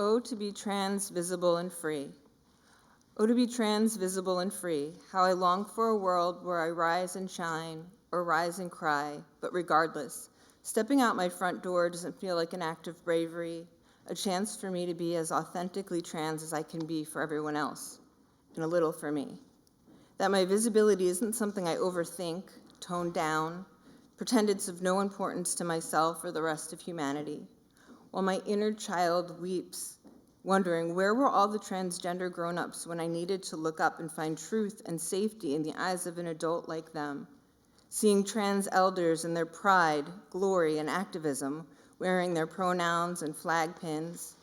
Oh, to be trans, visible, and free. Oh, to be trans, visible, and free, how I long for a world where I rise and shine, or rise and cry, but regardless, stepping out my front door doesn't feel like an act of bravery, a chance for me to be as authentically trans as I can be for everyone else, and a little for me. That my visibility isn't something I overthink, tone down, pretend it's of no importance to myself or the rest of humanity, while my inner child weeps, wondering where were all the transgender grown-ups when I needed to look up and find truth and safety in the eyes of an adult like them, seeing trans elders in their pride, glory, and activism, wearing their pronouns and flag pins.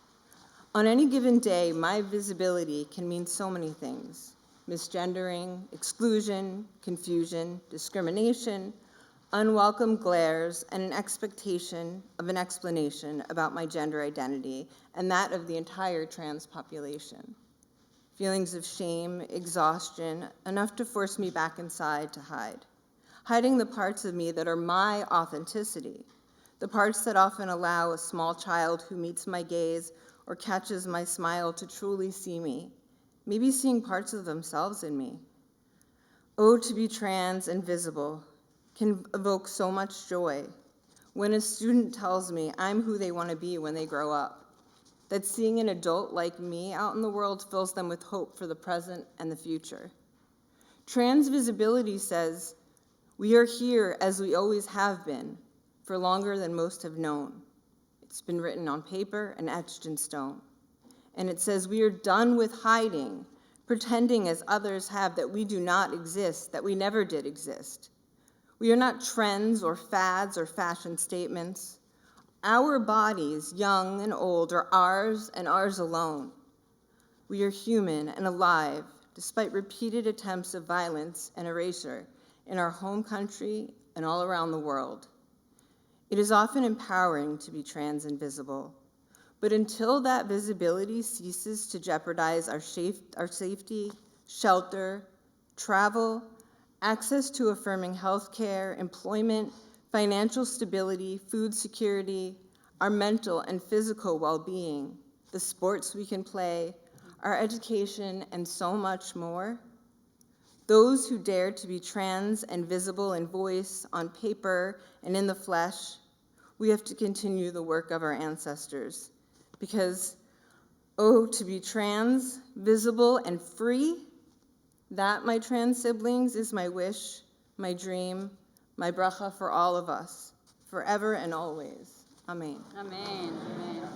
On any given day, my visibility can mean so many things: misgendering, exclusion, confusion, discrimination, unwelcome glares, and an expectation of an explanation about my gender identity and that of the entire trans population. Feelings of shame, exhaustion, enough to force me back inside to hide. Hiding the parts of me that are my authenticity, the parts that often allow a small child who meets my gaze or catches my smile to truly see me, maybe seeing parts of themselves in me. Oh, to be trans and visible can evoke so much joy when a student tells me I'm who they want to be when they grow up, that seeing an adult like me out in the world fills them with hope for the present and the future. Trans visibility says, we are here as we always have been, for longer than most have known. It's been written on paper and etched in stone. And it says we are done with hiding, pretending as others have that we do not exist, that we never did exist. We are not trends or fads or fashion statements. Our bodies, young and old, are ours and ours alone. We are human and alive, despite repeated attempts of violence and erasure in our home country and all around the world. It is often empowering to be trans and visible, but until that visibility ceases to jeopardize our safety, shelter, travel, access to affirming healthcare, employment, financial stability, food security, our mental and physical well-being, the sports we can play, our education, and so much more, those who dare to be trans and visible in voice, on paper, and in the flesh, we have to continue the work of our ancestors. Because, oh, to be trans, visible, and free, that, my trans siblings, is my wish, my dream, my bracha for all of us, forever and always. Amen. Amen. Amen.